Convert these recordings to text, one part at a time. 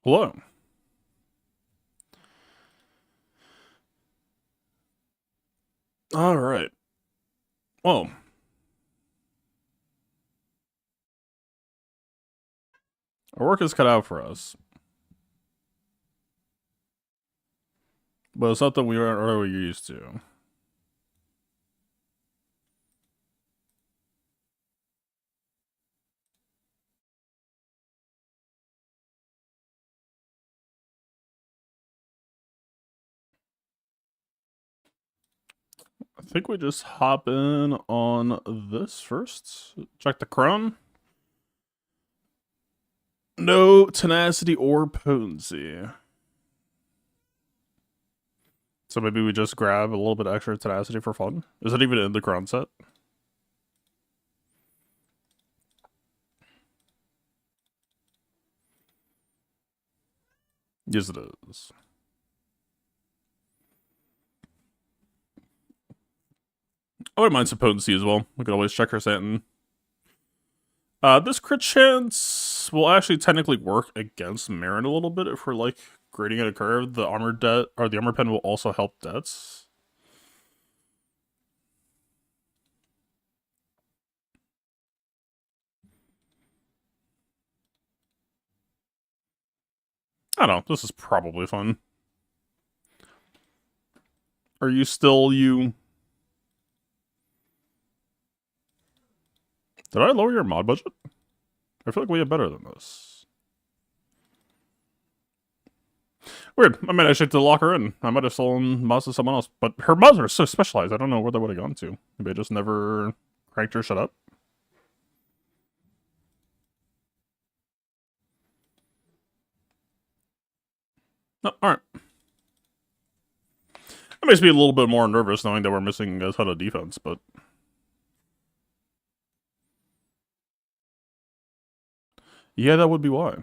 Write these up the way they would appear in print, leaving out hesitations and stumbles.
Hello. All right. Well, our work is cut out for us, but it's something we aren't really used to. I think we just hop in on this first. Check the crown. No tenacity or potency. So maybe we just grab a little bit extra tenacity for fun. Is it even in the crown set? Yes, it is. I wouldn't mind some potency as well. We could always check her Santin. This crit chance will actually technically work against Marin a little bit if we're like grading at a curve. The armor debt or the armor pen will also help debts. I don't know. This is probably fun. Are you still you? Did I lower your mod budget? I feel like we have better than this. Weird. I mean, I should lock her in. I might have stolen mods to someone else, but her mods are so specialized. I don't know where they would have gone to. Maybe I just never cranked her shut up. No, alright. That makes me a little bit more nervous knowing that we're missing a ton of defense, but... yeah, that would be why.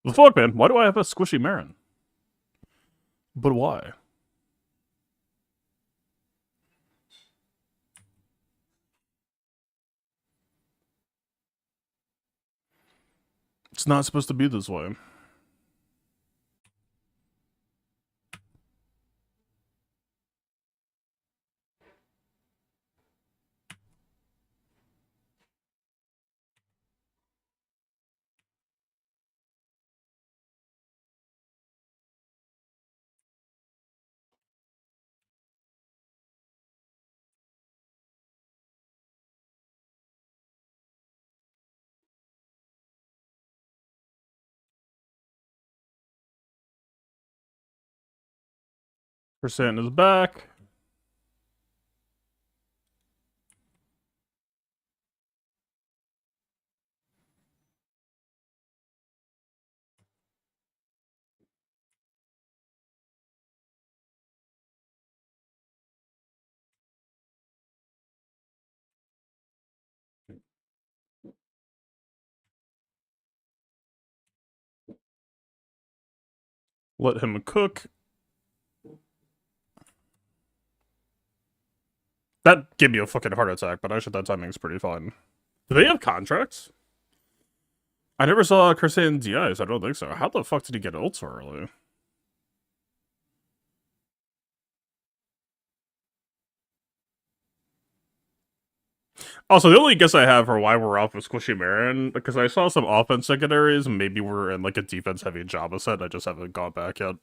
The fuck, man? Why do I have a squishy Marin? But why? It's not supposed to be this way. Percent is back. Let him cook. That gave me a fucking heart attack, but actually that timing's pretty fine. Do they have contracts? I never saw Kirsan DIs, I don't think so. How the fuck did he get ult so early? Also, the only guess I have for why we're off with Squishy Marin, because I saw some offense secondaries, maybe we're in like a defense-heavy Jabba set, I just haven't gone back yet.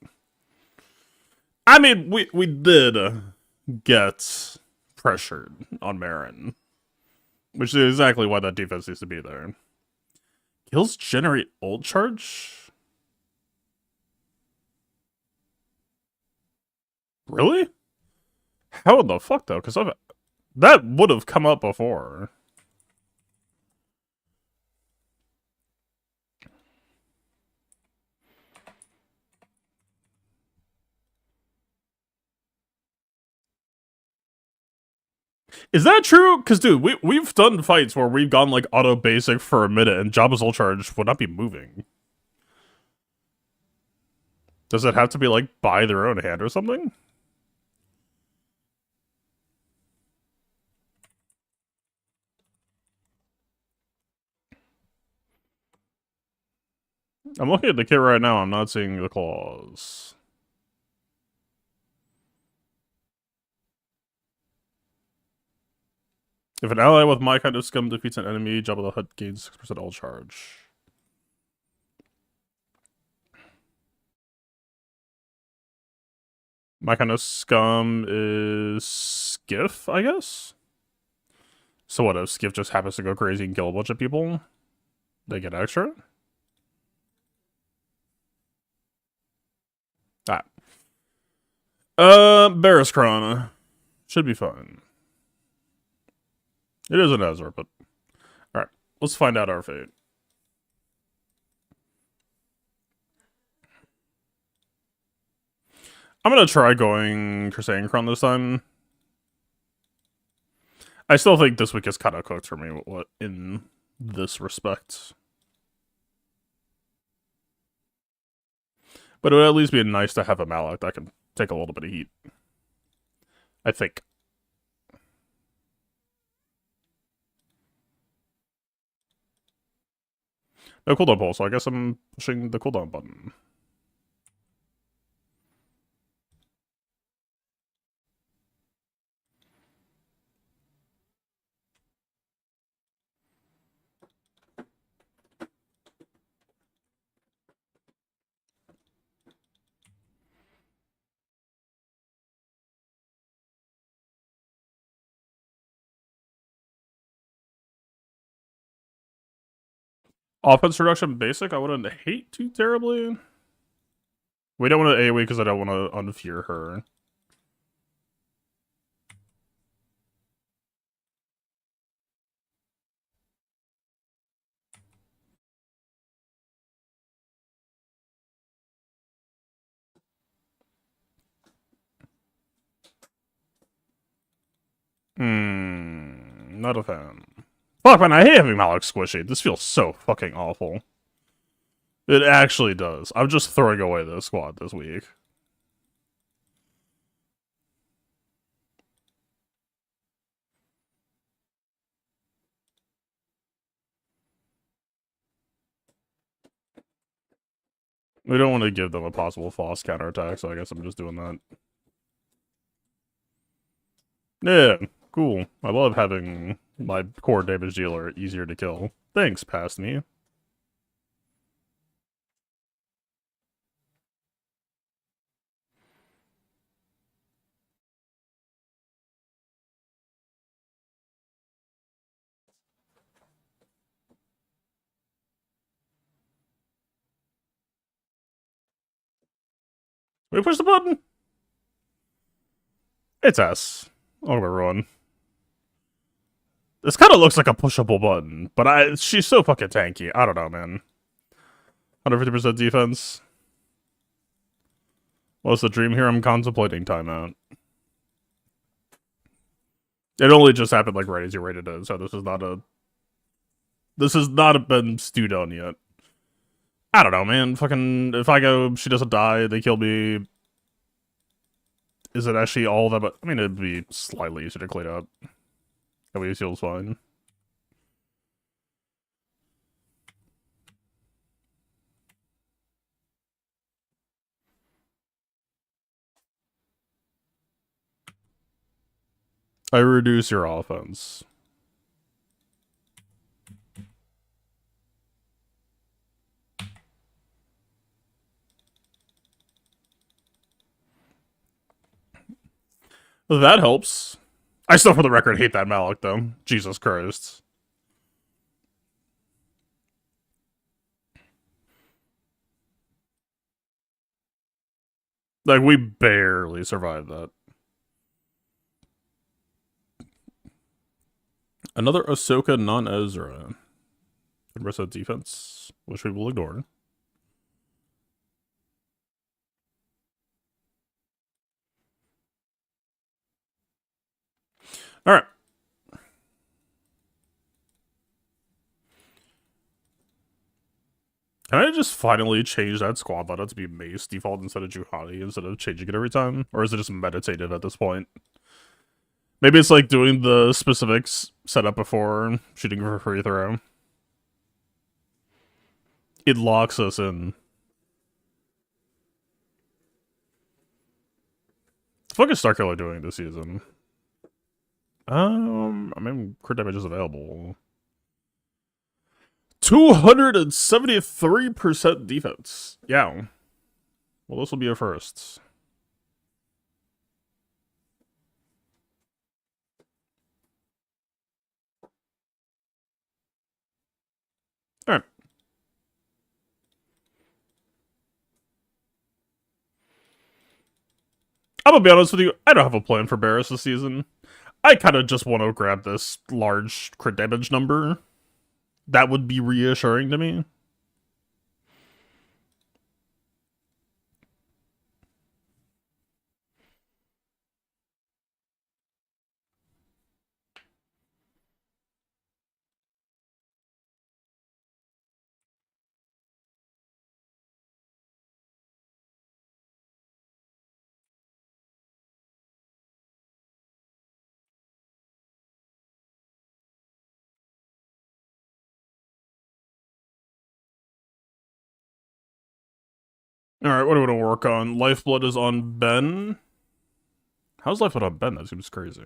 I mean, we did get pressured on Marin, which is exactly why that defense needs to be there. Kills generate ult charge? Really? How in the fuck though? Because that would have come up before. Is that true? Because, dude, we've done fights where we've gone, like, auto basic for a minute and Jabba's ult charge would not be moving. Does it have to be, like, by their own hand or something? I'm looking at the kit right now. I'm not seeing the claws. If an ally with my kind of scum defeats an enemy, Jabba the Hutt gains 6% all charge. My kind of scum is Skiff, I guess? So what if Skiff just happens to go crazy and kill a bunch of people? They get extra? Ah. Barriscron. Should be fine. It is an Ezra, but... Alright, let's find out our fate. I'm gonna try going Chrysancron this time. I still think this week is kind of cooked for me in this respect. But it would at least be nice to have a Malak that can take a little bit of heat. I think. No cooldown pull, so I guess I'm pushing the cooldown button. Offense reduction basic, I wouldn't hate too terribly. We don't want to AoE because I don't want to unfear her. Not a fan. Fuck, man, I hate having Malak squishy. This feels so fucking awful. It actually does. I'm just throwing away this squad this week. We don't want to give them a possible false counterattack, so I guess I'm just doing that. Yeah, cool. I love having my core damage dealer easier to kill. Thanks, past me. We push the button. It's S. Oh, we're run. This kind of looks like a pushable button, but she's so fucking tanky. I don't know, man. 150% defense. What's the dream here? I'm contemplating timeout. It only just happened like right as you rated it, so this is not a... This has not been stewed on yet. I don't know, man. Fucking, if I go, she doesn't die, they kill me. Is it actually all that? But I mean, it'd be slightly easier to clean up. That feels fine. I reduce your offense. That helps. I still, for the record, hate that Malak, though. Jesus Christ. Like, we barely survived that. Another Ahsoka non-Ezra. Rest of defense, which we will ignore. Alright. Can I just finally change that squad letter to be Mace default instead of Juhani instead of changing it every time? Or is it just meditative at this point? Maybe it's like doing the specifics set up before shooting for free throw. It locks us in. The fuck is Starkiller doing this season? I mean, crit damage is available. 273% defense. Yeah. Well, this will be a first. Alright. I'm gonna be honest with you, I don't have a plan for Barris this season. I kind of just want to grab this large crit damage number. That would be reassuring to me. Alright, what do we want to work on? Lifeblood is on Ben. How's Lifeblood on Ben? That seems crazy.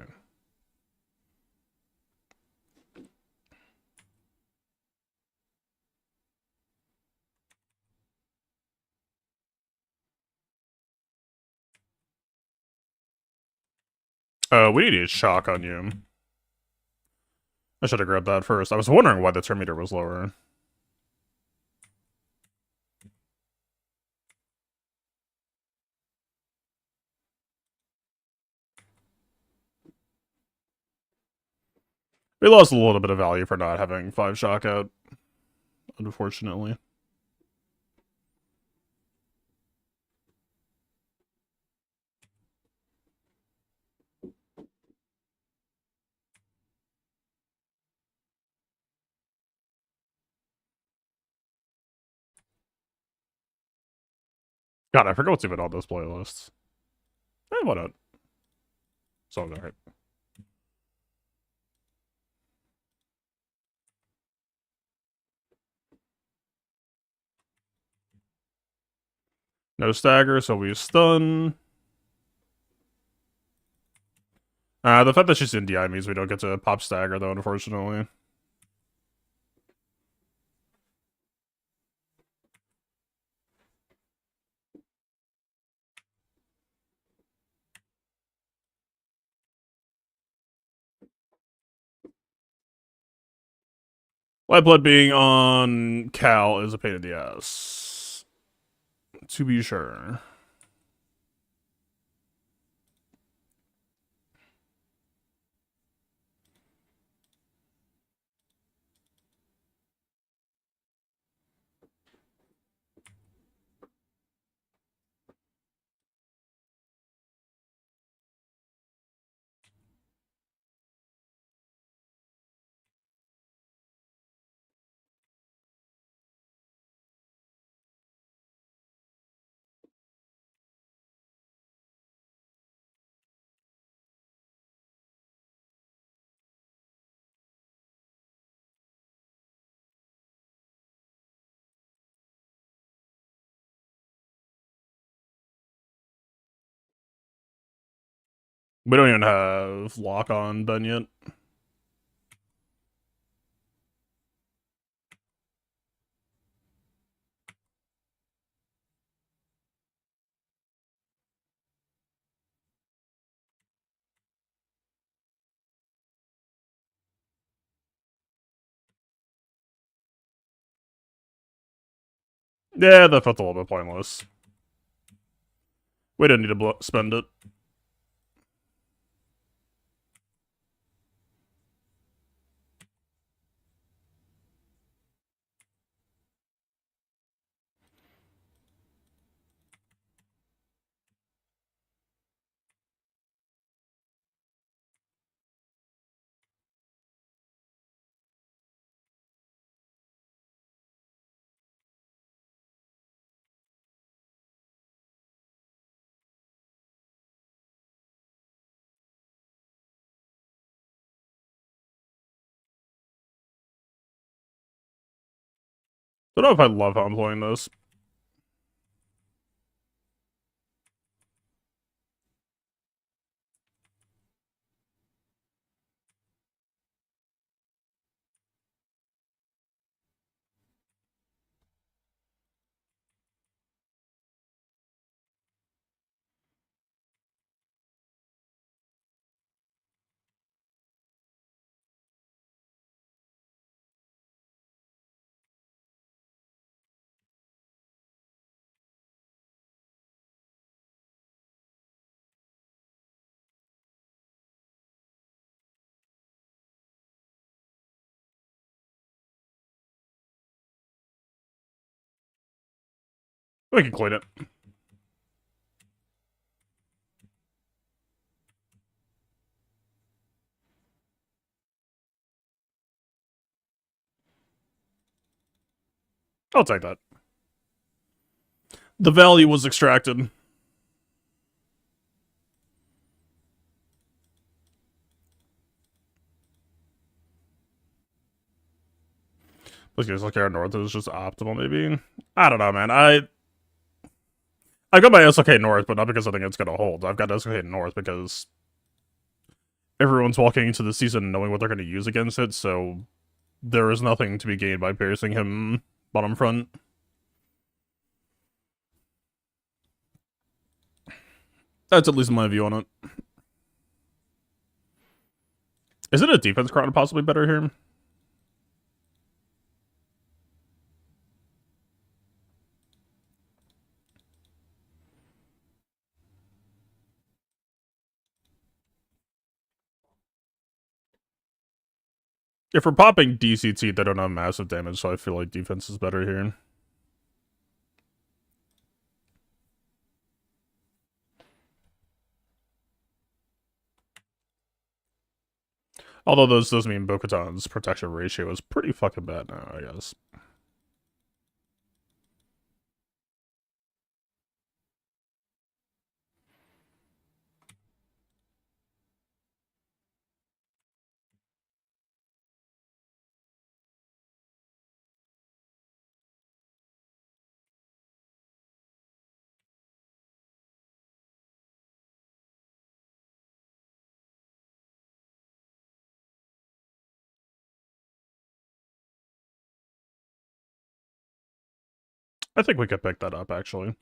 We need a shock on you. I should have grabbed that first. I was wondering why the turn meter was lower. We lost a little bit of value for not having 5 shock out, unfortunately. God, I forgot what's even on those playlists. Why not? So, alright. No stagger, so we stun. The fact that she's in DI means we don't get to pop stagger, though, unfortunately. Lifeblood being on Cal is a pain in the ass. To be sure. We don't even have lock on Ben yet. Yeah, that felt a little bit pointless. We didn't need to spend it. Don't know if I love how I'm playing this. We can clean it. I'll take that. The value was extracted. Let's get like our north is just optimal, maybe. I don't know, man. I got my SLK north, but not because I think it's gonna hold. I've got SLK north because everyone's walking into the season knowing what they're gonna use against it, so there is nothing to be gained by piercing him bottom front. That's at least my view on it. Isn't a defense crown possibly better here? If we're popping DCT, they don't have massive damage, so I feel like defense is better here. Although those does mean Bo-Katan's protection ratio is pretty fucking bad now, I guess. I think we could pick that up, actually.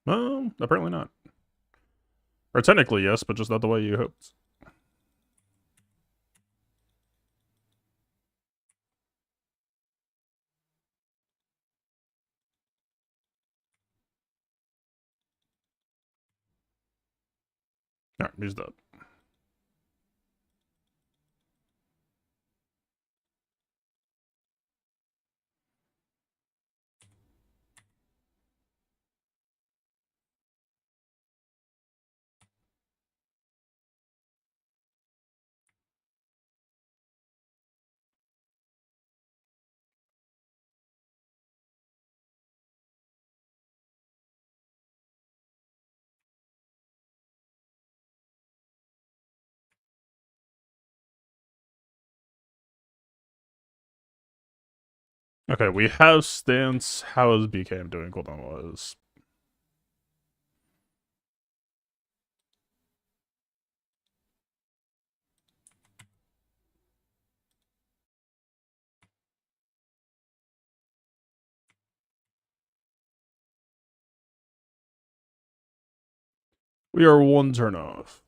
Well, apparently not. Or technically, yes, but just not the way you hoped. Alright, he's dead. Okay, we have stance. How is BKM doing? Cooldown was. We are one turn off.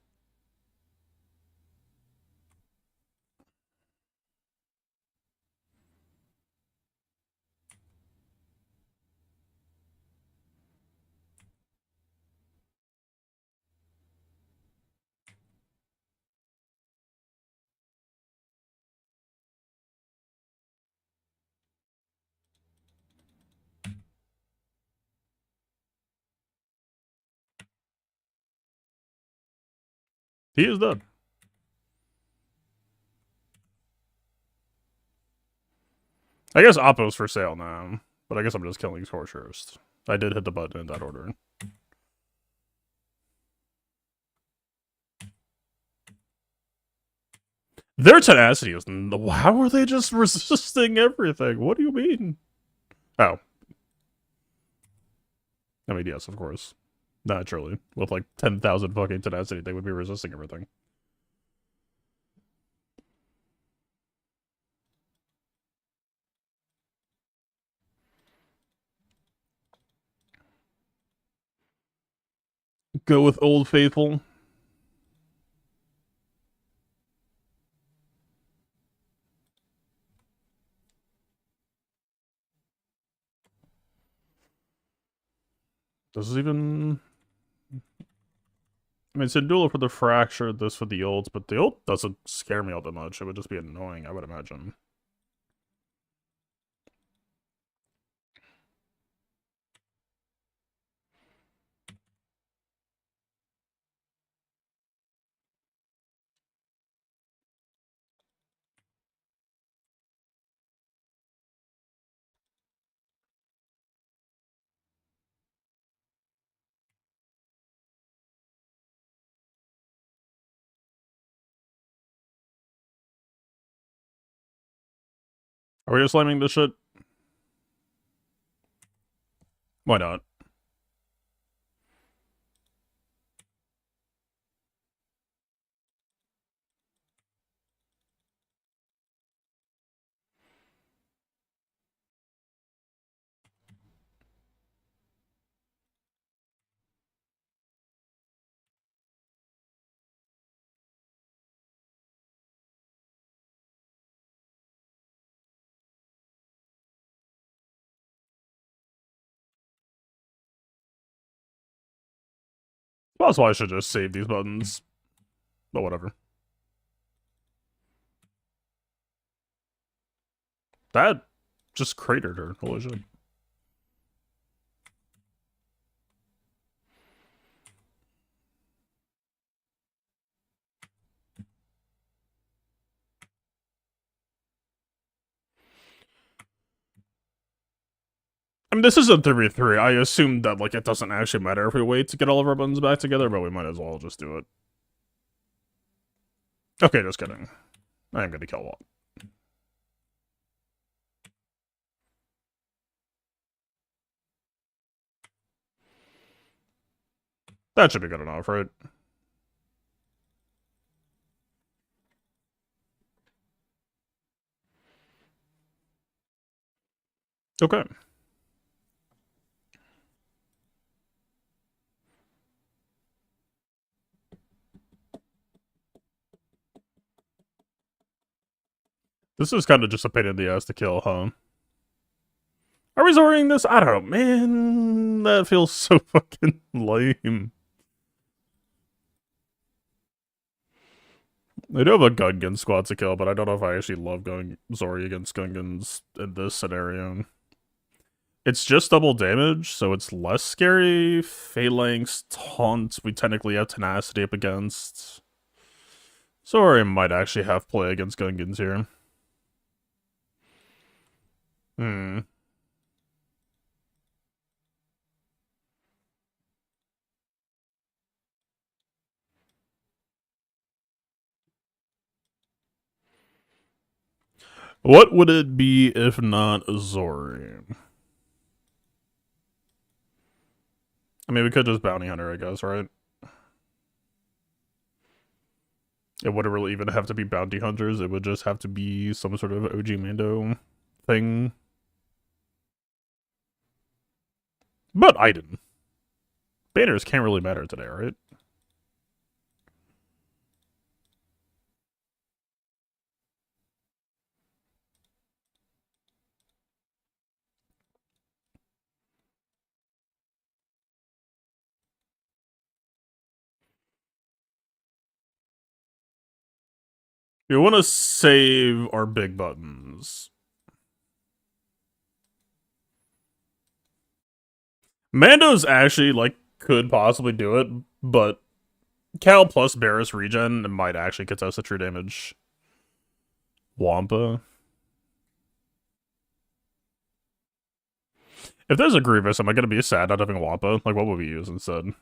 He is dead. I guess Oppo's for sale now, but I guess I'm just killing Torch first. I did hit the button in that order. Their tenacity is... How are they just resisting everything? What do you mean? Oh. I mean, yes, of course. Naturally. With like 10,000 fucking tenacity, they would be resisting everything. Go with Old Faithful. This is even... I mean, Syndulla for the Fracture, this for the ult, but the ult doesn't scare me all that much. It would just be annoying, I would imagine. Are we just slamming this shit? Why not? That's why I should just save these buttons. But whatever. That just cratered her. Holy shit. I mean, this isn't 3v3. I assume that, like, it doesn't actually matter if we wait to get all of our buttons back together, but we might as well just do it. Okay, just kidding. I am gonna kill Walt. That should be good enough, right? Okay. This is kind of just a pain in the ass to kill, huh? Are we zoring this? I don't know, man. That feels so fucking lame. I do have a Gungan squad to kill, but I don't know if I actually love going Zori against Gungans in this scenario. It's just double damage, so it's less scary. Phalanx, Taunt, we technically have Tenacity up against. Zori might actually have play against Gungans here. What would it be if not Zori? I mean, we could just Bounty Hunter, I guess, right? It wouldn't really even have to be Bounty Hunters. It would just have to be some sort of OG Mando thing. But Iden. Banners can't really matter today, right? We want to save our big buttons. Mando's actually, like, could possibly do it, but Cal plus Barris regen might actually contest the true damage. Wampa. If there's a Grievous, am I gonna be sad not having a Wampa? Like, what would we use instead?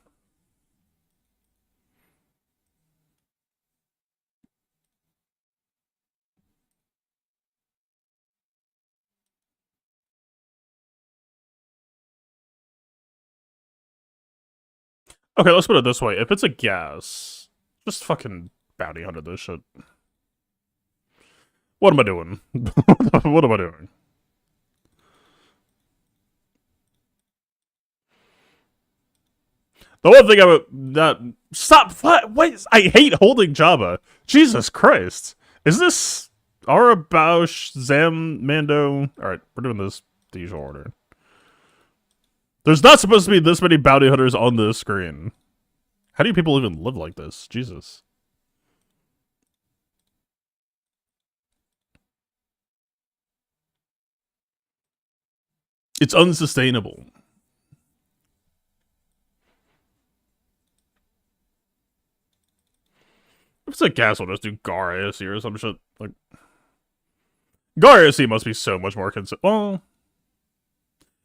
Okay, let's put it this way. If it's a gas, just fucking bounty hunter this shit. What am I doing? What am I doing? The one thing about that... Stop! Wait, I hate holding Jabba. Jesus Christ. Is this... Arabaush, Zam, Mando... Alright, we're doing this the usual order. There's not supposed to be this many bounty hunters on this screen. How do people even live like this? Jesus. It's unsustainable. If it's a gas, I'll just do Gar ASC or some shit. Like, Gar ASC must be so much more well,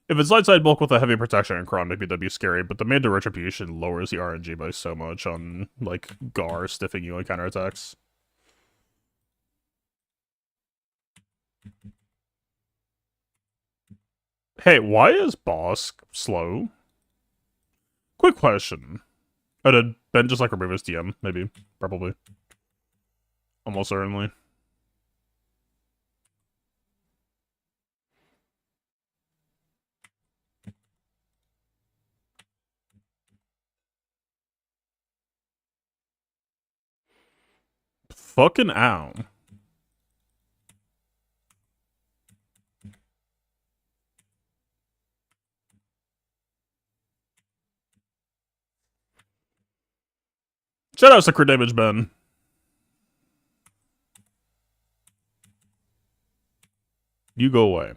if it's light side bulk with a heavy protection and Kron, maybe that'd be scary, but the Mando Retribution lowers the RNG by so much on, like, Gar stiffing you on counterattacks. Hey, why is Boss slow? Quick question. Oh, did Ben just, like, remove his DM? Maybe. Probably. Almost certainly. Fucking ow. Shout out to crit damage, Ben. You go away.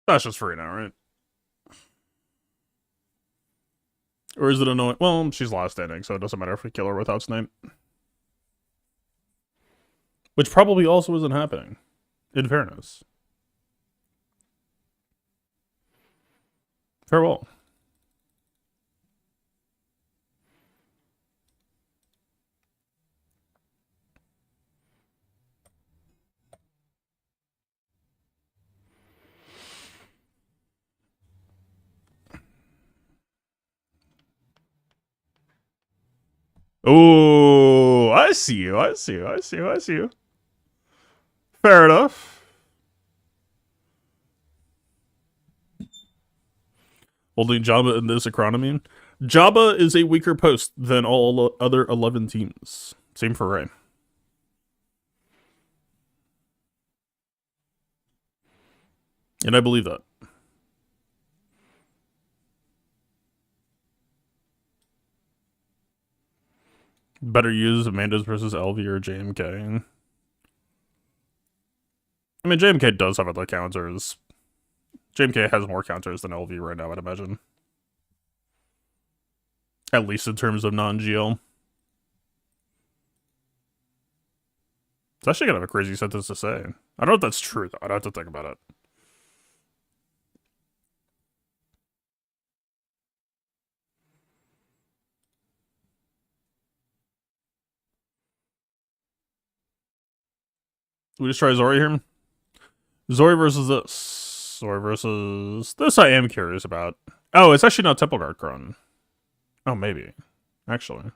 That's just free now, right? Or is it annoying? Well, she's last standing, so it doesn't matter if we kill her without Snipe. Which probably also isn't happening, in fairness. Farewell. Oh, I see you. I see you. I see you. I see you. Fair enough. Holding Jabba in this economy. Jabba is a weaker post than all other 11 teams. Same for Rey. And I believe that. Better use Amanda's versus LV or JMK. I mean, JMK does have other counters. JMK has more counters than LV right now, I'd imagine. At least in terms of non-GL. It's actually kind of a crazy sentence to say. I don't know if that's true, though. I'd have to think about it. We just try Zori here? Zori versus this. Zori versus... This I am curious about. Oh, it's actually not Temple Guard Kron. Oh, maybe. Actually.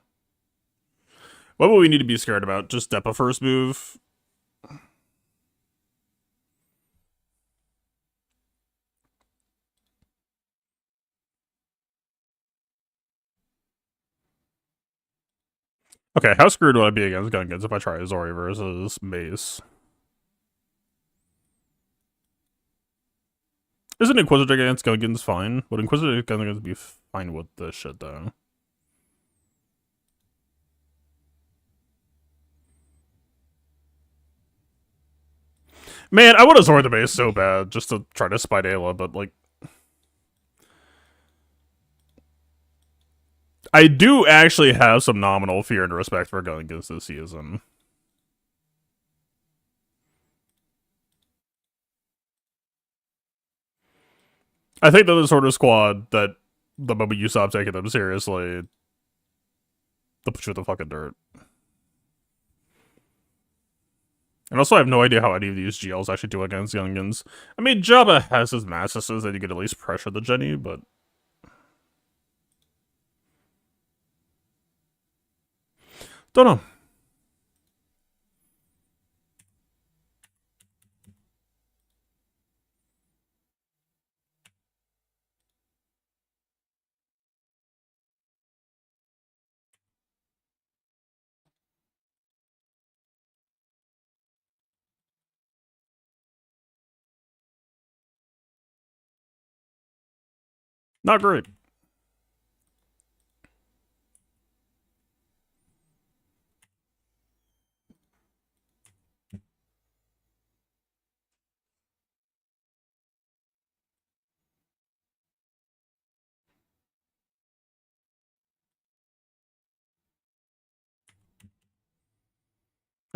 What would we need to be scared about? Just Depa first move? Okay, how screwed would I be against Gungans if I try Zori versus Mace? Isn't Inquisitor against Gungans fine? Would Inquisitor Gungans be fine with this shit, though? Man, I would have Zord the base so bad just to try to spite Ayla, but like, I do actually have some nominal fear and respect for Gungans this season. I think they're the sort of squad that the moment you stop taking them seriously, they'll put you in the fucking dirt. And also, I have no idea how any of these GLs actually do against Gungans. I mean, Jabba has his mastices that you can at least pressure the Jenny, but don't know. Not great.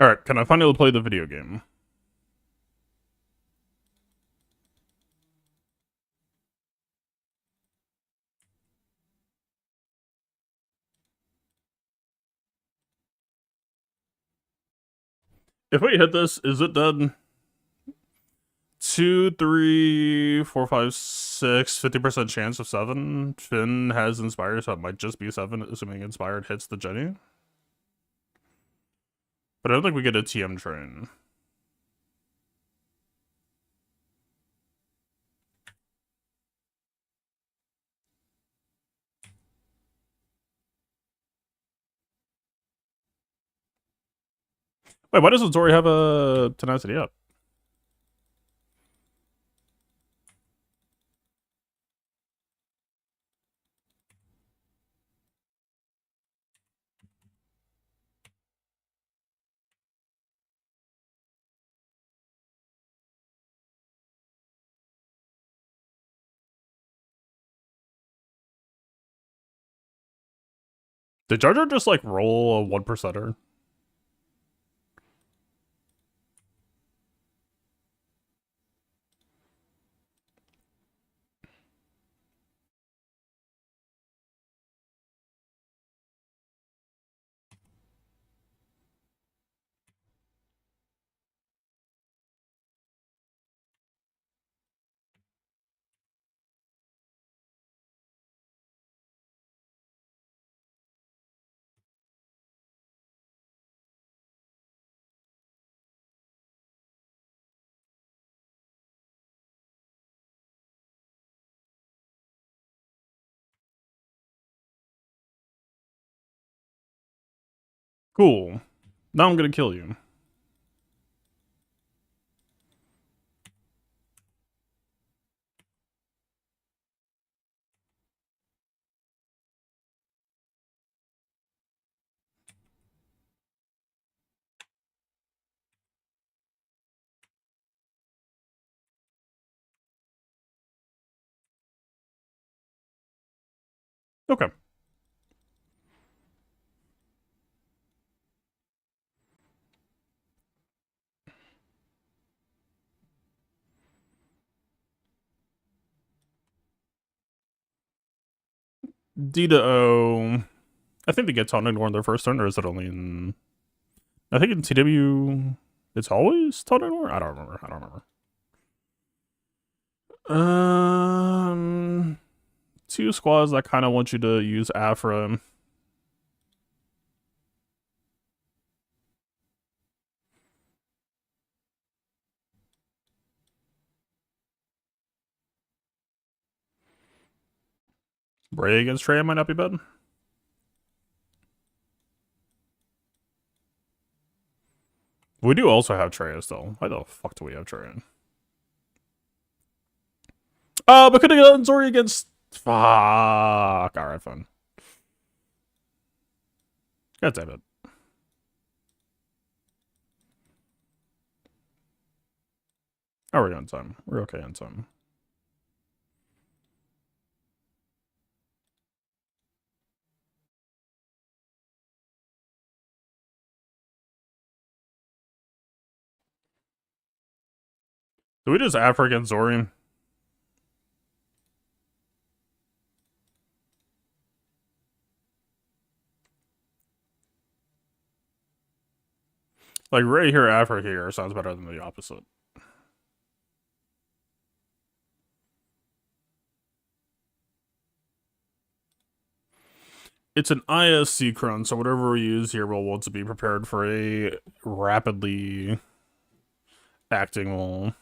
Alright, can I finally play the video game? If we hit this, is it dead? 2, 3, 4, 5, 6, 50% chance of 7. Finn has Inspired, so it might just be 7, assuming Inspired hits the Jenny. But I don't think we get a TM train. Wait, why doesn't Zori have a tenacity up? Did Jar Jar just like roll a 1%er? Cool. Now I'm gonna kill you. Okay. D to O. I think they get Taunting Ignored in their first turn, or is it only in... I think in TW... It's always Taunting Ignored? I don't remember. Two squads that kind of want you to use Afra. Bray against Trey might not be bad. We do also have Trey still. Why the fuck do we have Trey? But could have gotten Zori against... Fuck. Alright, fine. God damn it. Oh, we're on time. We're okay on time. Do we just African Zorian? Like, right here, Africa here sounds better than the opposite. It's an ISC cron, so whatever we use here will want to be prepared for a rapidly acting role.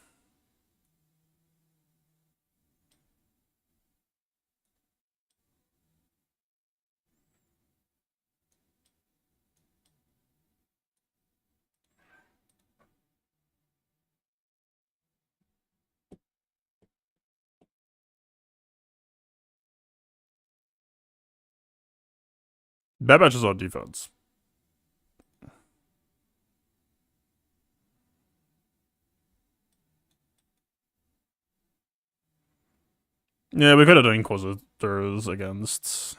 Bad Batch is on defense. Yeah, we could have done Inquisitors against...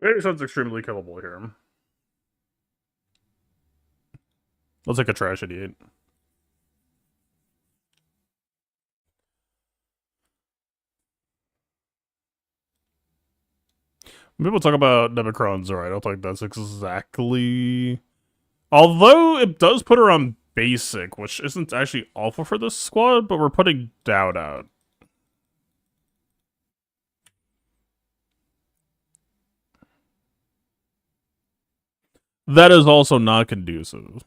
It sounds extremely killable here. Let's take a tragedy 8. People talk about Nemocrons, alright, I don't think that's exactly... Although it does put her on basic, which isn't actually awful for this squad, but we're putting Doubt out. That is also not conducive.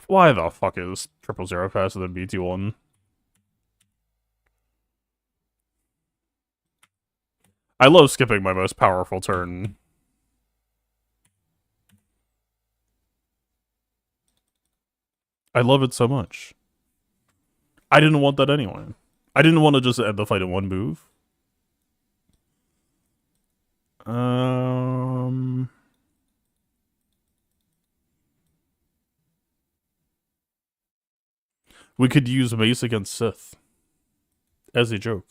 Why the fuck is 000 faster than BT1? I love skipping my most powerful turn. I love it so much. I didn't want that anyway. I didn't want to just end the fight in one move. We could use Mace against Sith. As a joke.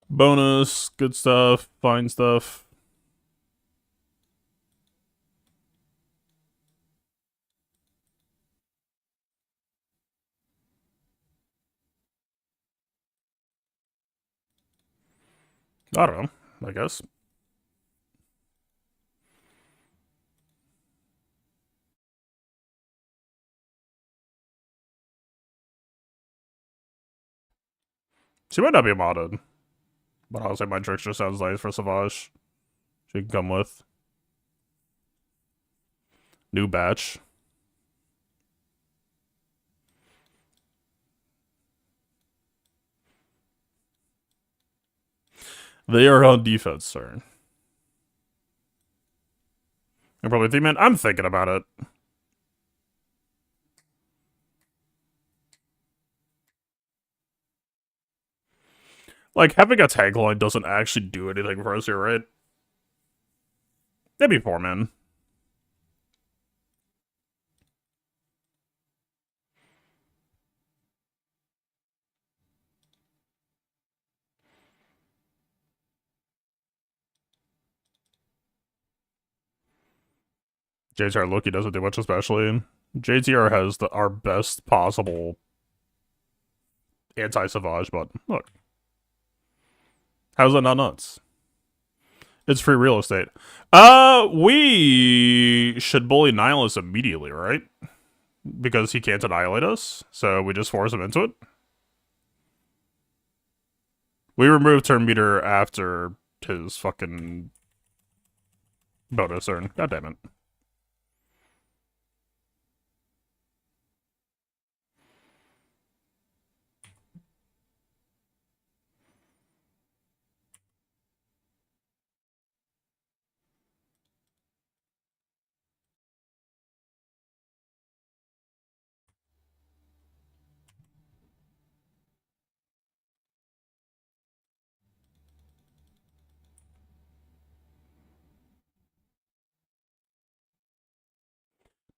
Bonus, good stuff, fine stuff. I don't know, I guess. She might not be modded. But honestly, my trickster sounds nice for Savage. She can come with. New batch. They are on defense, sir. You're probably thinking, man, I'm thinking about it. Like, having a tagline doesn't actually do anything for us here, right? That'd be poor, man. JTR Loki doesn't do much, especially. JTR has our best possible anti-Savage, but look. How's that not nuts? It's free real estate. We should bully Nihilus immediately, right? Because he can't annihilate us, so we just force him into it. We remove turn meter after his fucking bonus turn. God damn it.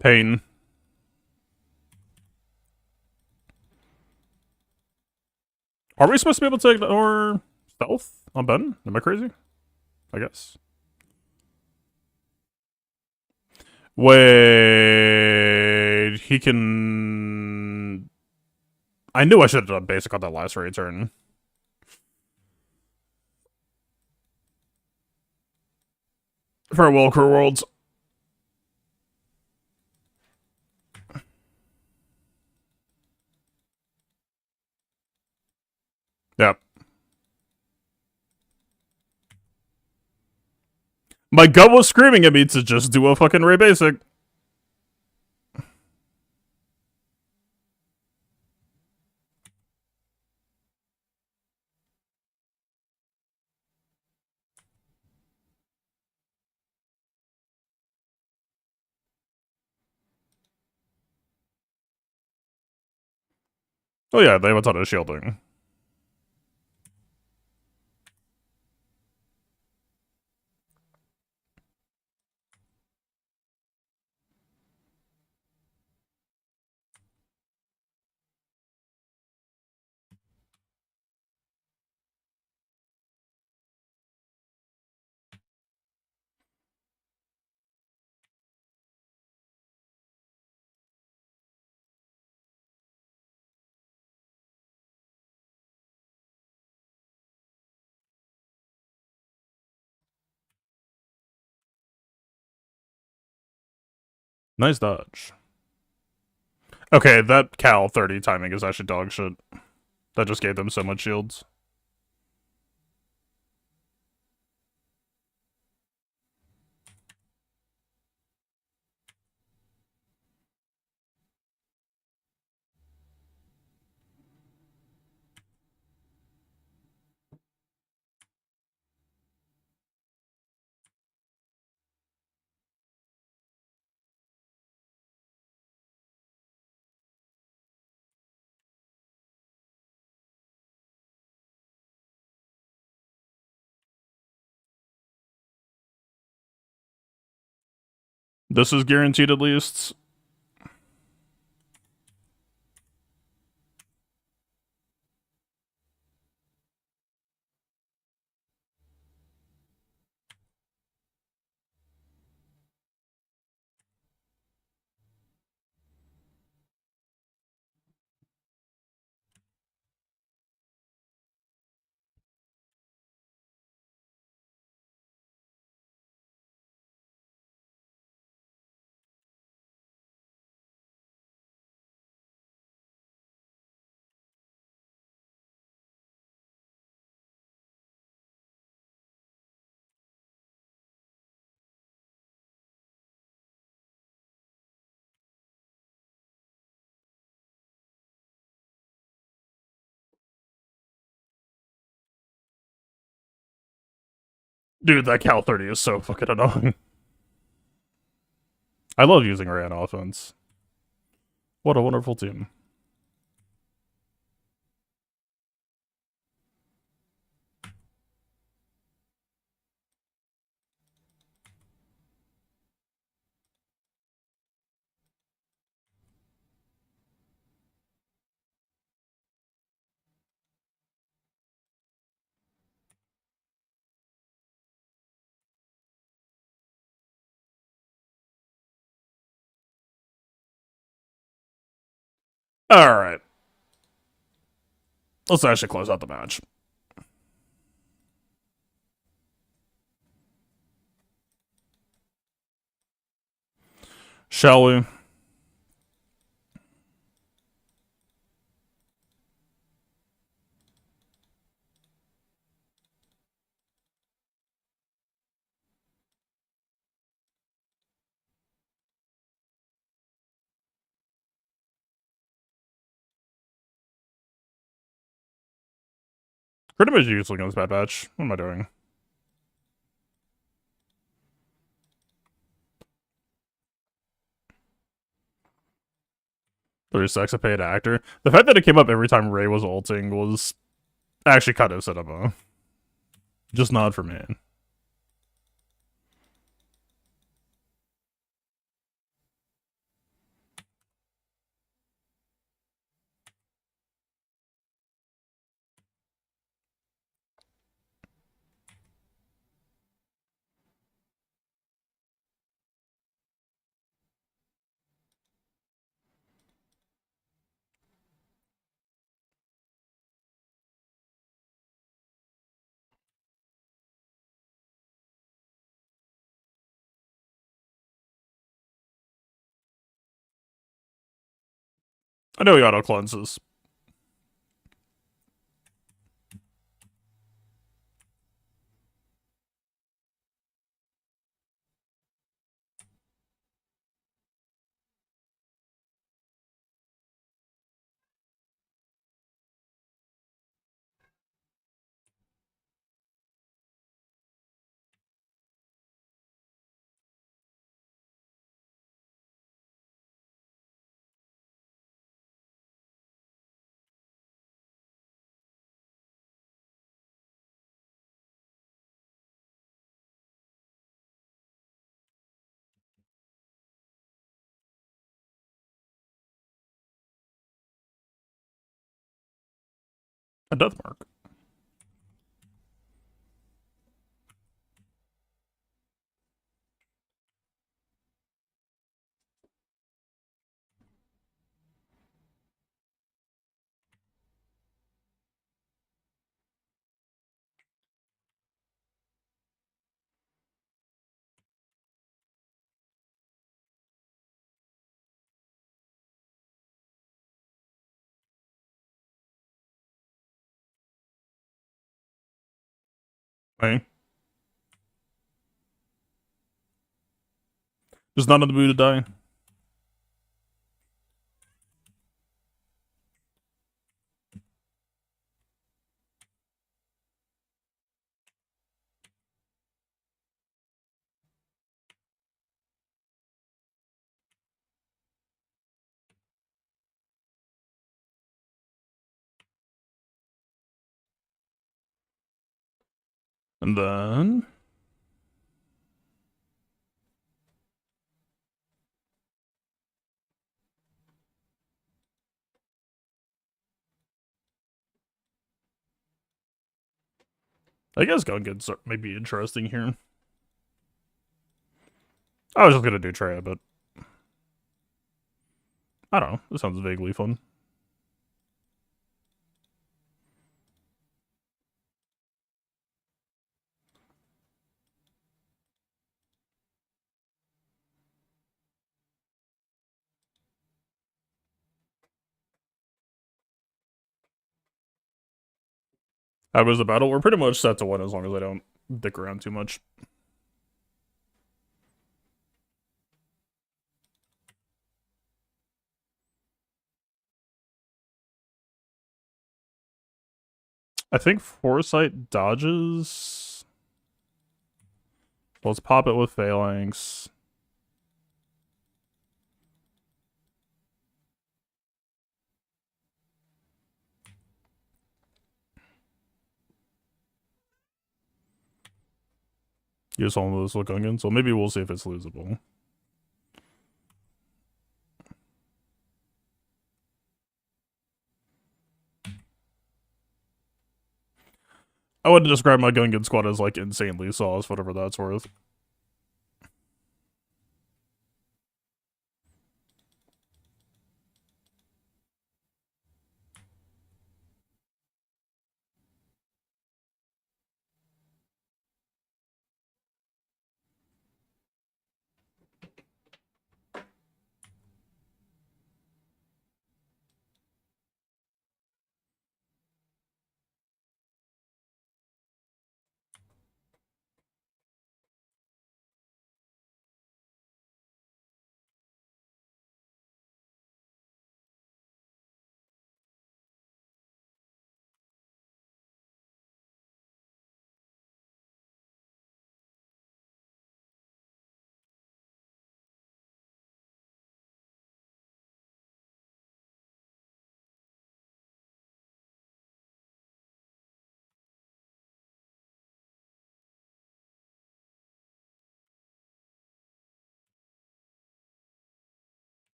Pain. Are we supposed to be able to ignore stealth on Ben? Am I crazy? I guess. Wait, he can. I knew I should have done basic on that last raid turn. Farewell, Crew Worlds. Yep. My gut was screaming at me to just do a fucking raid basic. Oh yeah, they have a ton of shielding. Nice dodge. Okay, that Cal 30 timing is actually dog shit. That just gave them so much shields. This is guaranteed at least. Dude, that Cal 30 is so fucking annoying. I love using Ray on offense. What a wonderful team. Alright. Let's actually close out the match. Shall we? Pretty much useless against Bad Batch. What am I doing? There's sex a paid actor. The fact that it came up every time Ray was ulting was actually kind of cinema. Just not for me. I know he auto cleanses. A death mark. Hey. Just not in the mood to die. And then I guess Gungan may be interesting here. I was just gonna do Trey, but I don't know. This sounds vaguely fun. That was the battle. We're pretty much set to win as long as I don't dick around too much. I think Foresight dodges. Let's pop it with Phalanx. Use all of those with Gungan, so maybe we'll see if it's losable. I wouldn't describe my Gungan squad as like insanely sauce, whatever that's worth.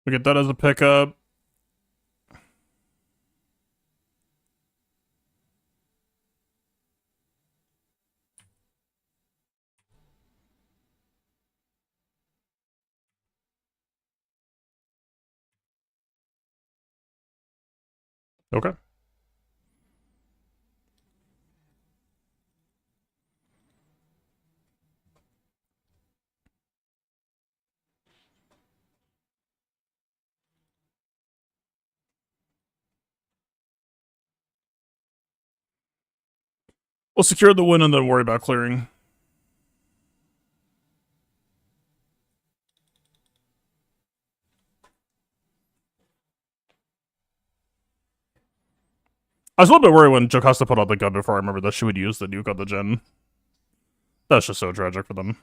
We get that as a pickup. Okay. We'll secure the win and then worry about clearing. I was a little bit worried when Jocasta put out the gun before I remembered that she would use the nuke on the gen. That's just so tragic for them.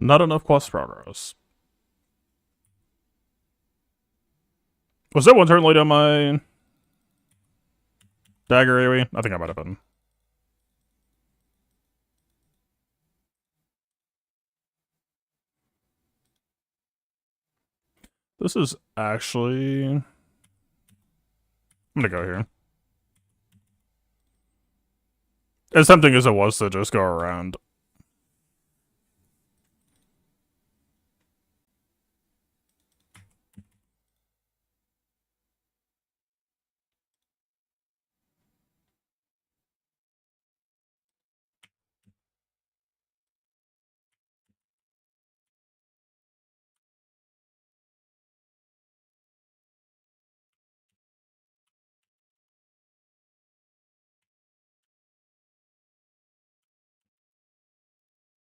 Not enough quest progress. Was that one turn late on my dagger AoE? I think I might have been. This is actually... I'm gonna go here. As tempting as it was to just go around.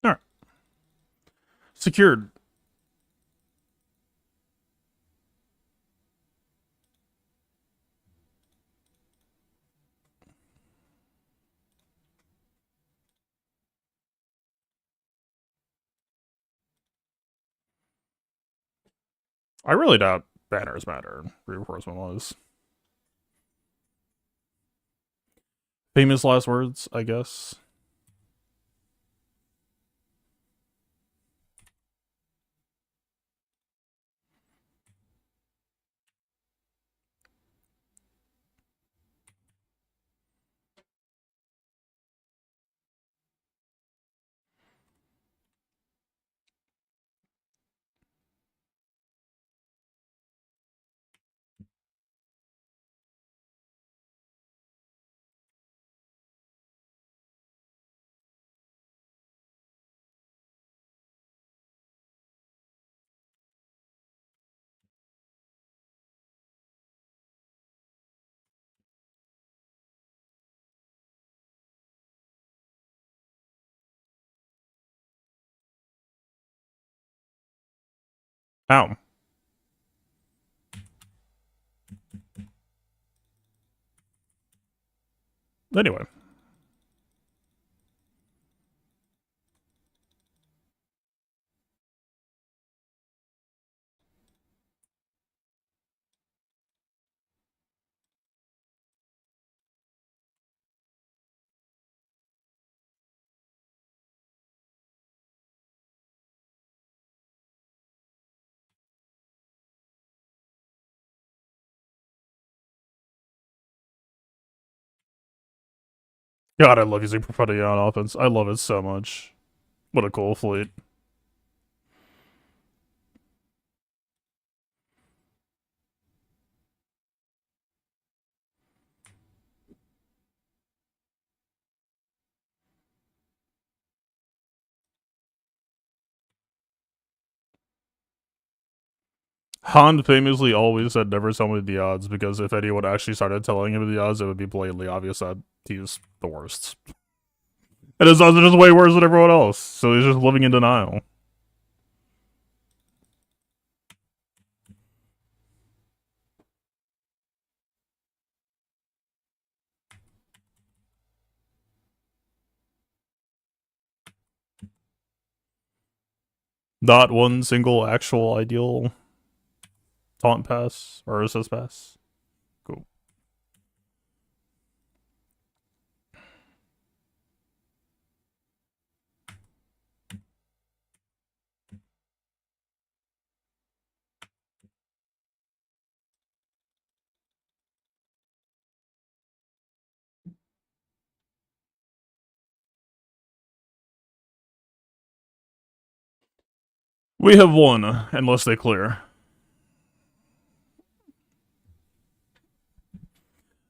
Alright. Secured. I really doubt banners matter. Reinforcement was. Famous last words, I guess. Ow. Anyway. God, I love using Profundity on offense. I love it so much. What a cool fleet. Han famously always said never tell me the odds, because if anyone actually started telling him the odds, it would be blatantly obvious that he's the worst. And his odds are just way worse than everyone else, so he's just living in denial. Not one single actual ideal taunt pass or assist pass. Cool. We have won, unless they clear.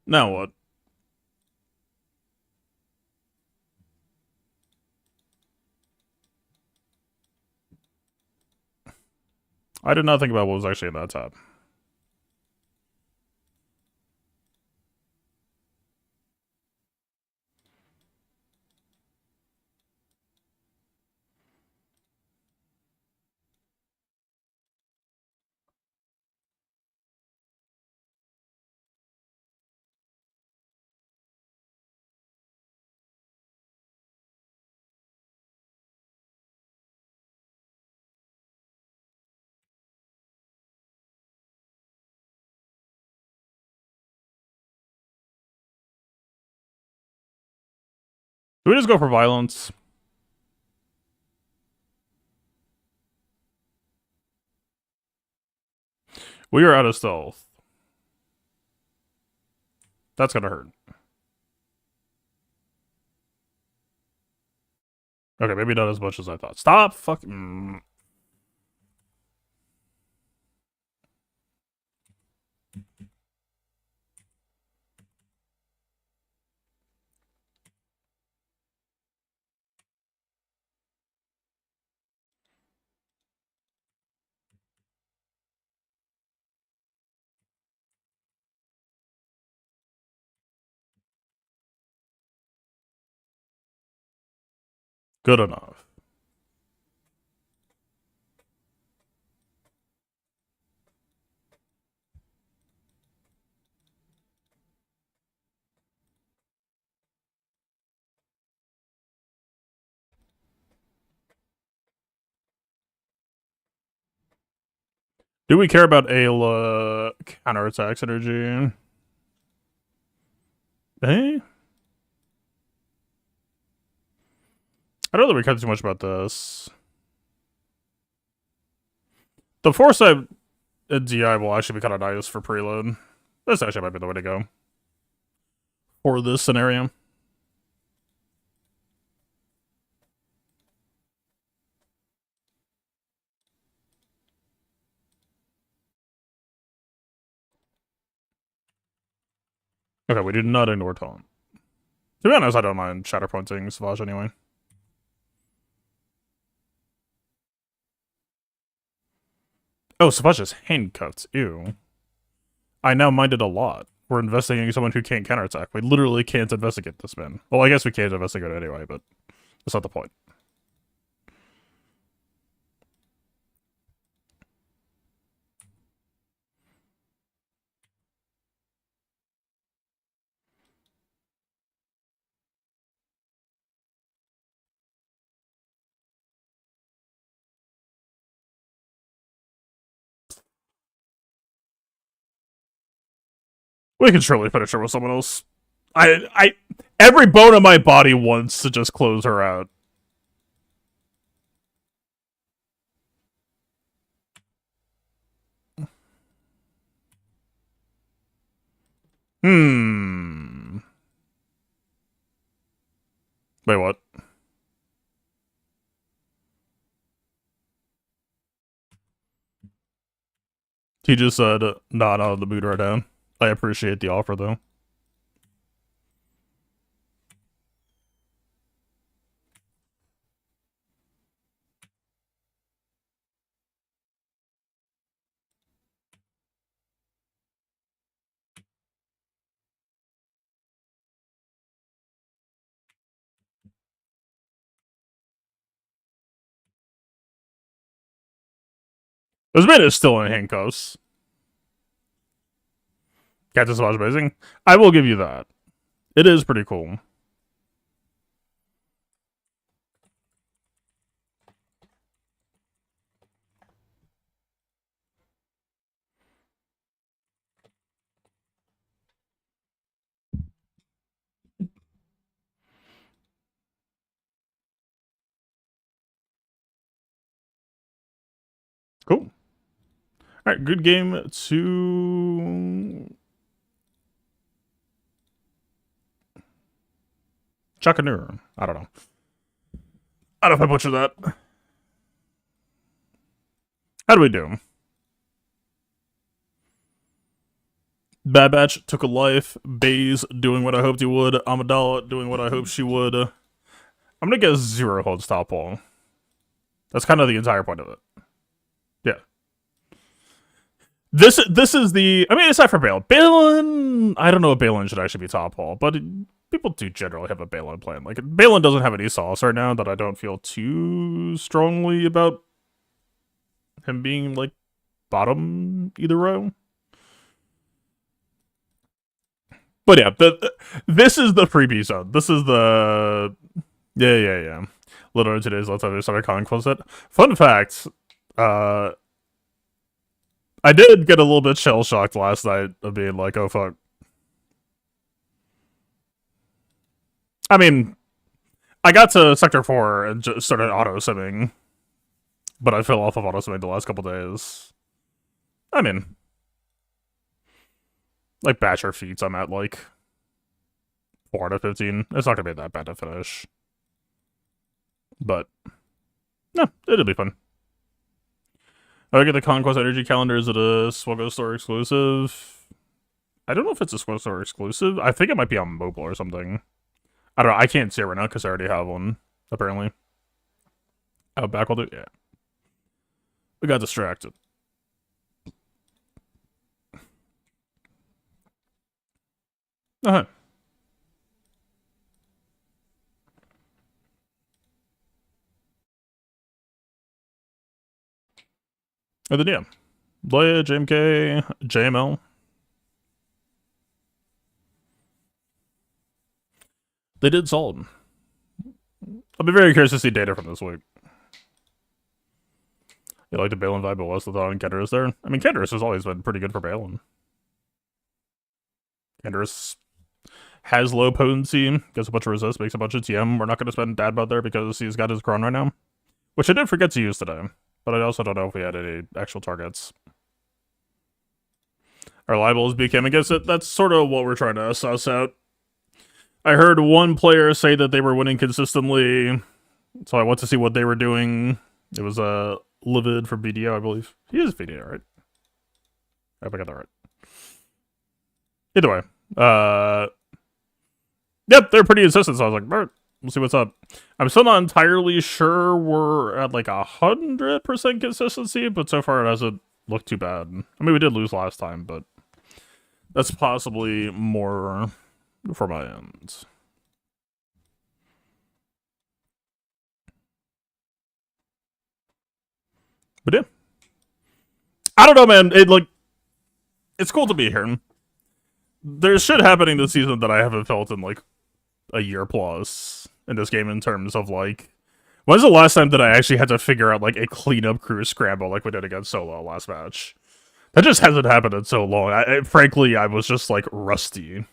Now what? I did not think about what was actually in that tab. Do we just go for violence? We are out of stealth. That's gonna hurt. Okay, maybe not as much as I thought. Stop fucking... Good enough. Do we care about Ayla counterattack synergy? Eh? I don't really care too much about this. The Foresight DI will actually be kind of nice for preload. This actually might be the way to go for this scenario. Okay, we did not ignore taunt. To be honest, I don't mind shatterpointing Savage anyway. Oh, Savage is handcuffed. Ew. I now mind it a lot. We're investigating someone who can't counterattack. We literally can't investigate this man. Well, I guess we can't investigate it anyway, but that's not the point. We can surely finish her with someone else. Every bone in my body wants to just close her out. Wait, what? He just said, not out of the mood right now. I appreciate the offer, though. This man is still in handcuffs. Captain Savage amazing. I will give you that. It is pretty cool. Cool. All right, good game to Chakanur. I don't know. I don't know if I butchered that. How do we do? Bad Batch took a life. Baze doing what I hoped he would. Amidala doing what I hoped she would. I'm gonna get 0 holds top wall. That's kind of the entire point of it. Yeah. This is the... I mean, aside from Balin. Balin... I don't know if Balin should actually be top wall, but people do generally have a Balin plan. Like, Balin doesn't have any sauce right now that I don't feel too strongly about him being, like, bottom either row. But yeah, this is the freebie zone. This is the... Yeah. Literally today's Let's Have started calling closet. Fun fact, I did get a little bit shell-shocked last night of being like, oh fuck. I mean, I got to Sector 4 and just started auto-simming, but I fell off of auto-simming the last couple days. I mean, like Basher feats, I'm at like 4 out of 15. It's not gonna be that bad to finish. But, no, it'll be fun. I get the Conquest Energy calendar. Is it a Swuggo Store exclusive? I don't know if it's a Swuggo Store exclusive. I think it might be on mobile or something. I don't know. I can't see it right now because I already have one, apparently. Oh, back will do? Yeah. We got distracted. Uh-huh. And then, yeah. Leia, JMK, JML. They did solid. I'll be very curious to see data from this week. You like the Balin vibe, but what's the thought on Kenderis there? I mean, Kenderis has always been pretty good for Balin. Kenderis has low potency, gets a bunch of resist, makes a bunch of TM. We're not going to spend dad mode there because he's got his Kron right now. Which I did forget to use today. But I also don't know if we had any actual targets. Are libels BKM against it? That's sort of what we're trying to suss out. I heard one player say that they were winning consistently, so I went to see what they were doing. It was Livid for BDO, I believe. He is BDO, right? I hope I got that right. Either way, yep, they're pretty insistent, so I was like, Bert, we'll see what's up. I'm still not entirely sure we're at like 100% consistency, but so far it hasn't looked too bad. I mean, we did lose last time, but that's possibly more for my end. But yeah. I don't know, man. It's cool to be here. There's shit happening this season that I haven't felt in like a year plus in this game in terms of like, when's the last time that I actually had to figure out like a cleanup crew scramble like we did against Solo last match? That just hasn't happened in so long. Frankly, I was just like rusty.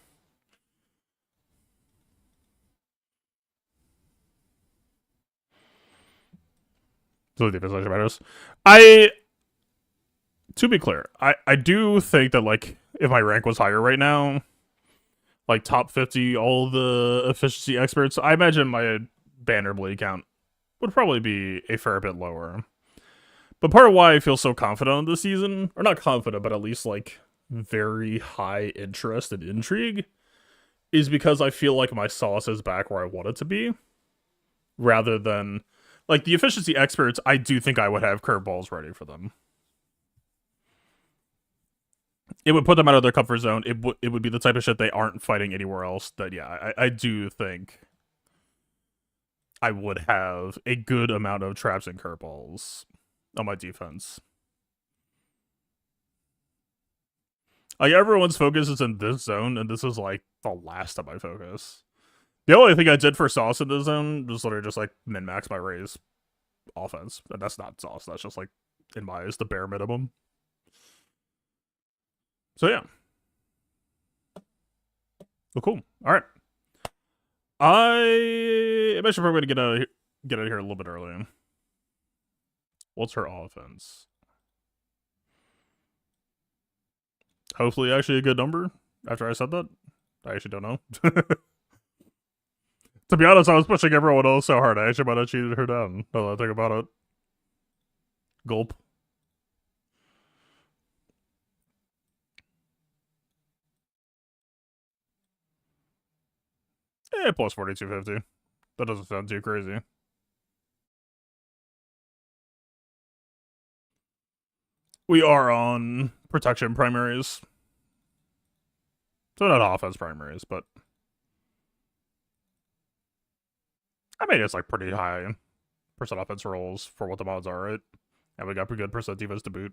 So the defense matters. To be clear, I do think that like if my rank was higher right now, like top 50, all the efficiency experts, I imagine my banner blade count would probably be a fair bit lower. But part of why I feel so confident on this season, or not confident, but at least like very high interest and intrigue, is because I feel like my sauce is back where I want it to be, rather than like the efficiency experts. I do think I would have curveballs ready for them. It would put them out of their comfort zone. It would be the type of shit they aren't fighting anywhere else. That yeah, I do think I would have a good amount of traps and curveballs on my defense. Like, everyone's focus is in this zone, and this is, like, the last of my focus. The only thing I did for Sauce in this zone was literally just, like, min-max my Ray's offense. And that's not Sauce, that's just, like, in my eyes, the bare minimum. So, yeah. Well, cool. Alright. I mentioned we're going to get out of here a little bit early. What's her offense? Hopefully, actually a good number. After I said that, I actually don't know. To be honest, I was pushing everyone else so hard. I actually might have cheated her down. Now that I think about it. Gulp. Plus 4250. That doesn't sound too crazy. We are on protection primaries. So not offense primaries, but I mean, it's like pretty high percent offense rolls for what the mods are, right? And we got pretty good percent defense to boot.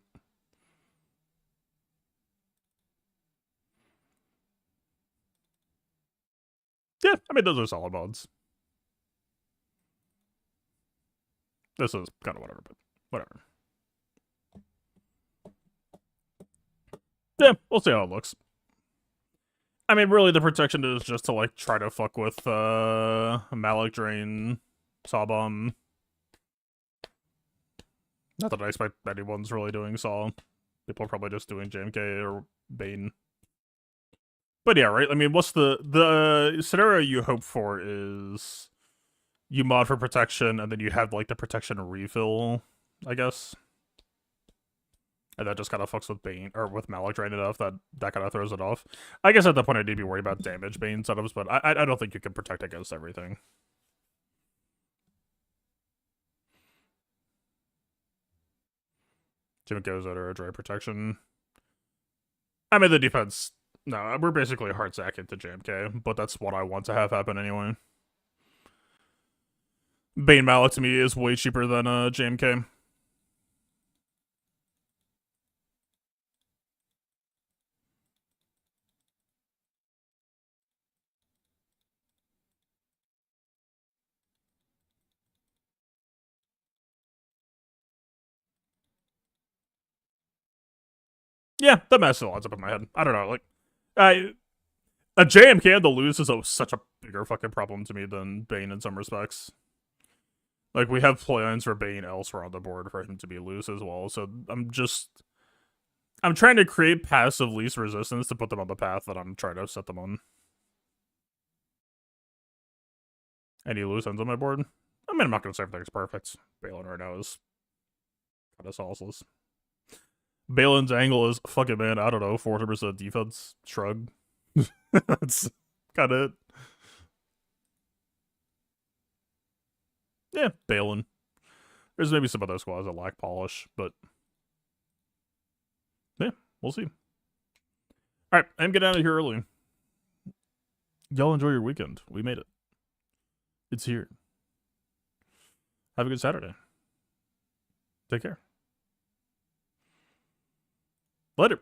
Yeah, I mean, those are solid mods. This is kind of whatever, but whatever. Yeah, we'll see how it looks. I mean, really, the protection is just to, like, try to fuck with, Malik Drain, Sawbomb. Not that I expect anyone's really doing Saw. People are probably just doing JMK or Bane. But yeah, right? I mean, what's the scenario you hope for is you mod for protection, and then you have, like, the protection refill, I guess. And that just kind of fucks with Bane, or with Malik Drain enough that kind of throws it off. I guess at that point I need to be worried about damage Bane setups, but I don't think you can protect against everything. Jim goes under a dry protection. I mean, the defense... No, we're basically hard sacking to JMK, but that's what I want to have happen anyway. Bane Malik to me is way cheaper than JMK. Yeah, that mess still adds up in my head. I don't know, like... a JMK to lose is such a bigger fucking problem to me than Bane in some respects. Like, we have plans for Bane elsewhere on the board for him to be loose as well, so I'm trying to create passive least resistance to put them on the path that I'm trying to set them on. Any loose ends on my board? I mean, I'm not gonna say everything's perfect. Balin right now is kind of sauceless. Balin's angle is, fucking man, I don't know, 40% defense, shrug. That's kind of it. Yeah, Balin. There's maybe some other squads that lack polish, but yeah, we'll see. Alright, I'm getting out of here early. Y'all enjoy your weekend. We made it. It's here. Have a good Saturday. Take care. Later.